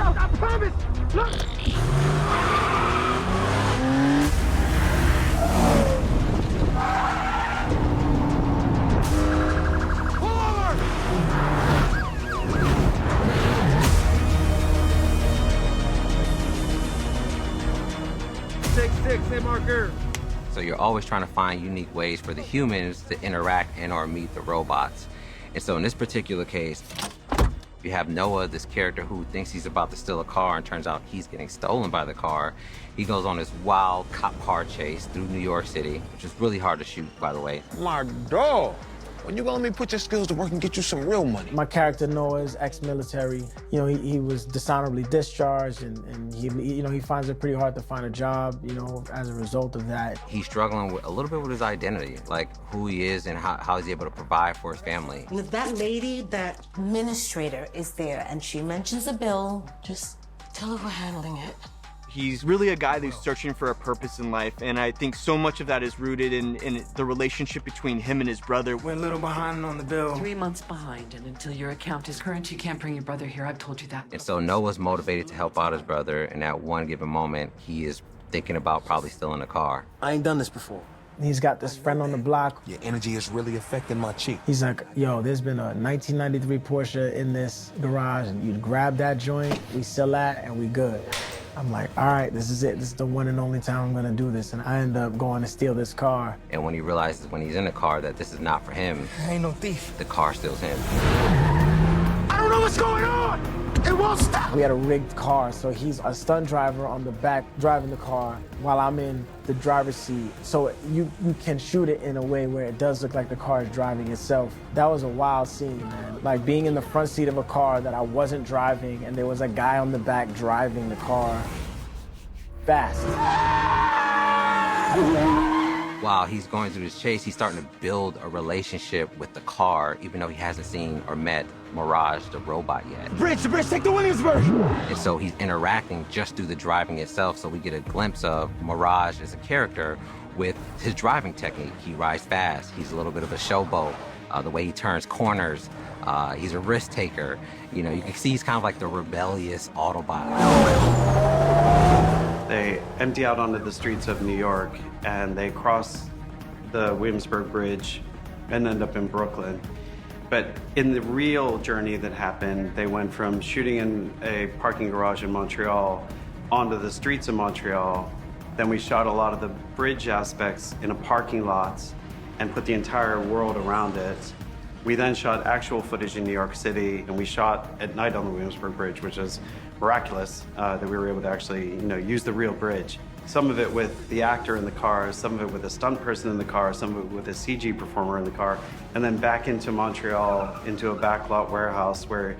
out, I promise! Look! Hit marker. So you're always trying to find unique ways for the humans to interact and or meet the robots. And so in this particular case, you have Noah, this character who thinks he's about to steal a car and turns out he's getting stolen by the car. He goes on this wild cop car chase through New York City, which is really hard to shoot, by the way. My dog. When you gonna let me put your skills to work and get you some real money? My character Noah is ex-military. You know, he was dishonorably discharged, and he finds it pretty hard to find a job, you know, as a result of that. He's struggling with a little bit with his identity, like who he is and how he's able to provide for his family. And if that lady, that administrator is there and she mentions a bill, just tell her we're handling it. He's really a guy who's searching for a purpose in life, and I think so much of that is rooted in the relationship between him and his brother. We're a little behind on the bill. 3 months behind, and until your account is current, you can't bring your brother here. I've told you that. And so Noah's motivated to help out his brother, and at one given moment, he is thinking about probably stealing a car. I ain't done this before. He's got this friend on the block. Your energy is really affecting my cheek. He's like, yo, there's been a 1993 Porsche in this garage, and you grab that joint, we sell that, and we good. I'm like, all right, this is it. This is the one and only time I'm gonna do this. And I end up going to steal this car. And when he realizes when he's in the car that this is not for him, I ain't no thief. the car steals him. I don't know what's going on! It won't stop! We had a rigged car, so he's a stunt driver on the back driving the car while I'm in the driver's seat. So you can shoot it in a way where it does look like the car is driving itself. That was a wild scene, man. Like being in the front seat of a car that I wasn't driving and there was a guy on the back driving the car fast. While he's going through this chase, he's starting to build a relationship with the car, even though he hasn't seen or met Mirage, the robot, yet. The bridge, take the Williamsburg! And so he's interacting just through the driving itself, so we get a glimpse of Mirage as a character with his driving technique. He rides fast, he's a little bit of a showboat, the way he turns corners, he's a risk taker. You know, you can see he's kind of like the rebellious Autobot. They empty out onto the streets of New York and they cross the Williamsburg Bridge and end up in Brooklyn. But in the real journey that happened, they went from shooting in a parking garage in Montreal onto the streets of Montreal. Then we shot a lot of the bridge aspects in a parking lot and put the entire world around it. We then shot actual footage in New York City, and we shot at night on the Williamsburg Bridge, which is miraculous that we were able to actually, use the real bridge. Some of it with the actor in the car, some of it with a stunt person in the car, some of it with a CG performer in the car, and then back into Montreal, into a backlot warehouse where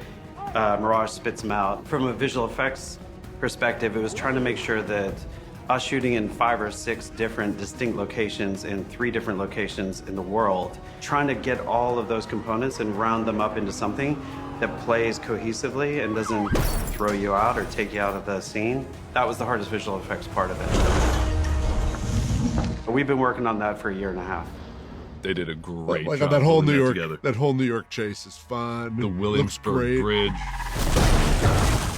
Mirage spits them out. From a visual effects perspective, it was trying to make sure that us shooting in 5 or 6 different distinct locations in 3 different locations in the world, trying to get all of those components and round them up into something that plays cohesively and doesn't throw you out or take you out of the scene. That was the hardest visual effects part of it. We've been working on that for a year and a half. They did a great job. That whole New pulling York, that whole New York chase is fun. The Williamsburg Bridge.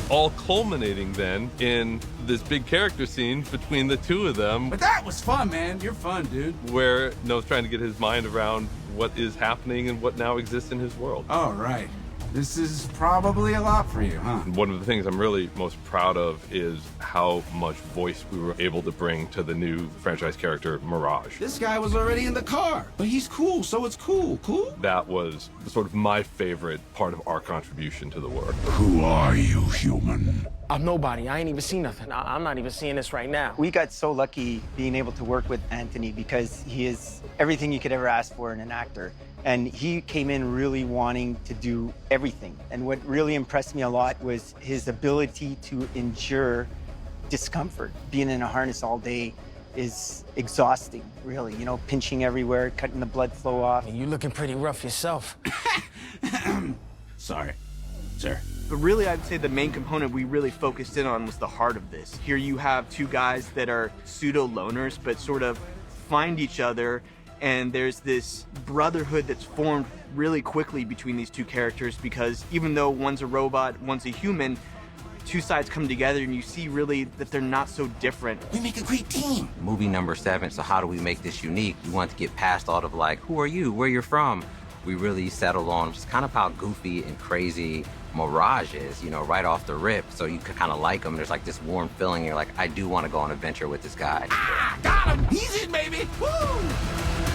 All culminating then in this big character scene between the two of them. But that was fun, man. You're fun, dude. Where Noah's trying to get his mind around what is happening and what now exists in his world. All right. This is probably a lot for you, huh? One of the things I'm really most proud of is how much voice we were able to bring to the new franchise character, Mirage. This guy was already in the car, but he's cool, so it's cool. Cool? That was sort of my favorite part of our contribution to the work. Who are you, human? I'm nobody. I ain't even seen nothing. I'm not even seeing this right now. We got so lucky being able to work with Anthony because he is everything you could ever ask for in an actor. And he came in really wanting to do everything. And what really impressed me a lot was his ability to endure discomfort. Being in a harness all day is exhausting, really. You know, pinching everywhere, cutting the blood flow off. You're looking pretty rough yourself. Sorry, sir. But really, I'd say the main component we really focused in on was the heart of this. Here you have 2 guys that are pseudo-loners, but sort of find each other, and there's this brotherhood that's formed really quickly between these 2 characters because even though one's a robot, one's a human, two sides come together and you see really that they're not so different. We make a great team. Movie number 7, so how do we make this unique? We want to get past all of like, who are you, where you're from? We really settled on just kind of how goofy and crazy Mirage is, you know, right off the rip. So you could kind of like him. There's like this warm feeling. You're like, I do want to go on an adventure with this guy. Ah, got him. He's in, baby. Woo!